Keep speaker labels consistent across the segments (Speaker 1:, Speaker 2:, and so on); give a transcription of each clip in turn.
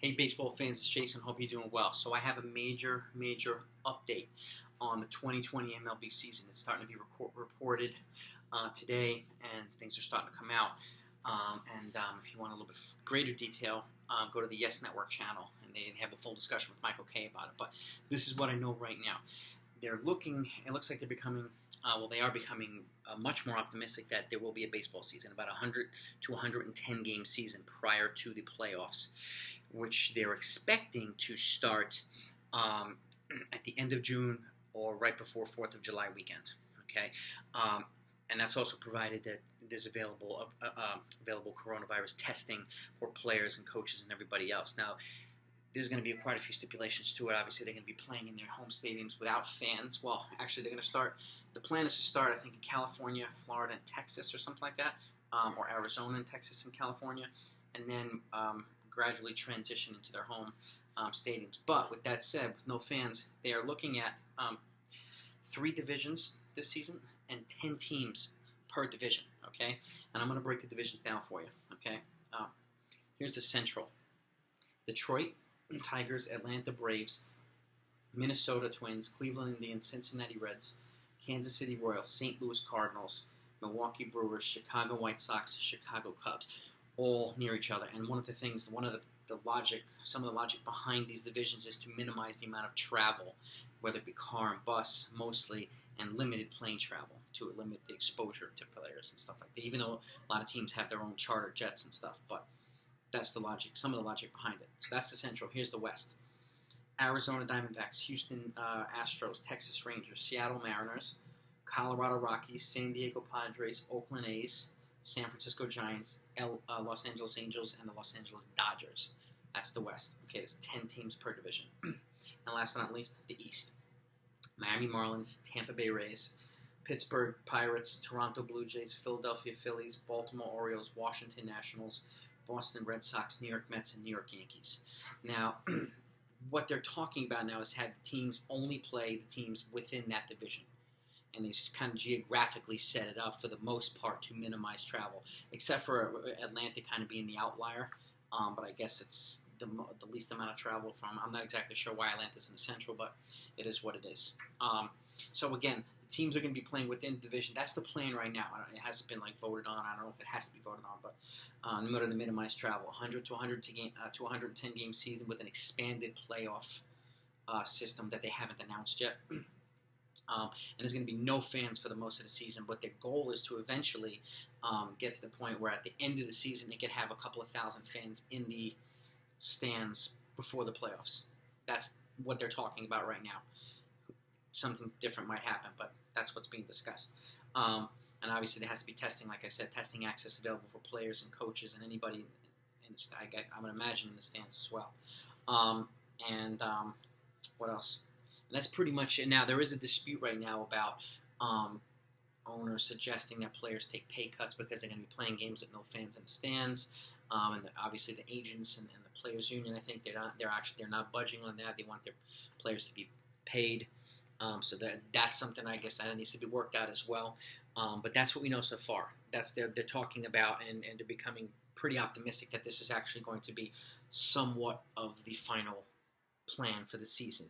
Speaker 1: Hey, baseball fans, it's Jason. Hope you're doing well. So I have a major update on the 2020 MLB season. It's starting to be reported today, and things are starting to come out. If you want a little bit greater detail, go to the Yes Network channel, and they have a full discussion with Michael Kay about it. But this is what I know right now. It looks like they're becoming, they are becoming much more optimistic that there will be a baseball season, about 100 to 110 game season prior to the playoffs, which they're expecting to start at the end of June or right before 4th of July weekend. Okay, and that's also provided that there's available coronavirus testing for players and coaches and everybody else. Now, there's going to be quite a few stipulations to it. Obviously, they're going to be playing in their home stadiums without fans. Well, actually, they're going to start. The plan is to start, I think, in California, Florida, and Texas, or something like that, or Arizona and Texas and California, and then gradually transition into their home stadiums. But with that said, with no fans, they are looking at 3 divisions this season and 10 teams per division. Okay, and I'm going to break the divisions down for you. Okay, here's the Central: Detroit Tigers, Atlanta Braves, Minnesota Twins, Cleveland Indians, Cincinnati Reds, Kansas City Royals, St. Louis Cardinals, Milwaukee Brewers, Chicago White Sox, Chicago Cubs, all near each other. And some of the logic behind these divisions is to minimize the amount of travel, whether it be car and bus mostly, and limited plane travel to limit the exposure to players and stuff like that. Even though a lot of teams have their own charter jets and stuff, but that's the logic, some of the logic behind it. So that's the Central. Here's the West: Arizona Diamondbacks, Houston Astros, Texas Rangers, Seattle Mariners, Colorado Rockies, San Diego Padres, Oakland A's, San Francisco Giants, Los Angeles Angels, and the Los Angeles Dodgers. That's the West. Okay, there's 10 teams per division. And last but not least, the East: Miami Marlins, Tampa Bay Rays, Pittsburgh Pirates, Toronto Blue Jays, Philadelphia Phillies, Baltimore Orioles, Washington Nationals, Boston Red Sox, New York Mets, and New York Yankees. Now, what they're talking about now is had the teams only play the teams within that division. And they just kind of geographically set it up for the most part to minimize travel, except for Atlanta kind of being the outlier. But I guess it's the least amount of travel from. I'm not exactly sure why Atlanta's in the Central, but it is what it is. So again, the teams are going to be playing within the division. That's the plan right now. It hasn't been voted on. I don't know if it has to be voted on, but in order to minimize travel, 100 to 110 game season with an expanded playoff system that they haven't announced yet. And there's going to be no fans for the most of the season, but their goal is to eventually get to the point where at the end of the season they could have a couple of thousand fans in the stands before the playoffs. That's what they're talking about right now. Something different might happen, but that's what's being discussed. And obviously there has to be testing, like I said, testing access available for players and coaches and anybody in the I would imagine in the stands as well. What else? And that's pretty much it. Now, there is a dispute right now about owners suggesting that players take pay cuts because they're going to be playing games with no fans in the stands. Obviously, the agents and the players' union, I think they're not budging on that. They want their players to be paid. So that's something I guess that needs to be worked out as well. But that's what we know so far. They're talking about, and they're becoming pretty optimistic that this is actually going to be somewhat of the final plan for the season.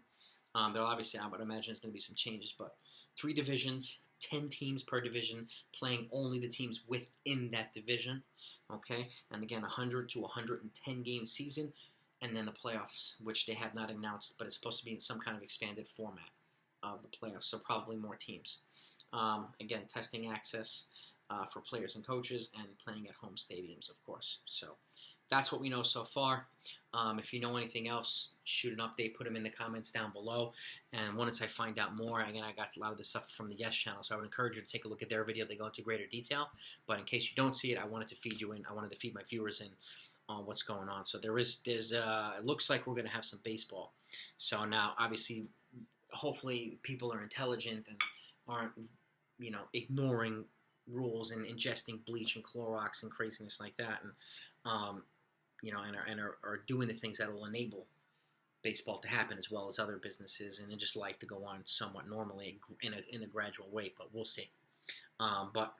Speaker 1: But obviously, I would imagine there's going to be some changes. But 3 divisions, 10 teams per division, playing only the teams within that division. Okay, and again, 100 to 110 game season, and then the playoffs, which they have not announced, but it's supposed to be in some kind of expanded format of the playoffs. So probably more teams. Again, testing access for players and coaches, and playing at home stadiums, of course. So that's what we know so far. If you know anything else, shoot an update, put them in the comments down below. And once I find out more, again, I got a lot of this stuff from the Yes channel, so I would encourage you to take a look at their video. They go into greater detail. But in case you don't see it, I wanted to feed you in. I wanted to feed my viewers in on what's going on. So it looks like we're going to have some baseball. So now, obviously, hopefully people are intelligent and aren't, ignoring rules and ingesting bleach and Clorox and craziness like that. And and are doing the things that will enable baseball to happen, as well as other businesses and just life to go on somewhat normally in a gradual way. But we'll see. But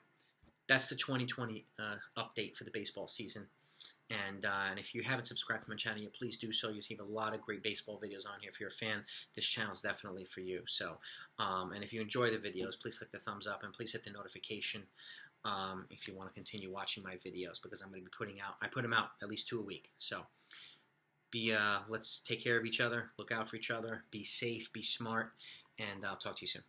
Speaker 1: that's the 2020 update for the baseball season. And if you haven't subscribed to my channel yet, please do so. You see a lot of great baseball videos on here. If you're a fan, this channel is definitely for you. So, and if you enjoy the videos, please click the thumbs up and please hit the notification if you want to continue watching my videos, because I'm going to be putting out, I put them out at least 2 a week. So, let's take care of each other, look out for each other, be safe, be smart, and I'll talk to you soon.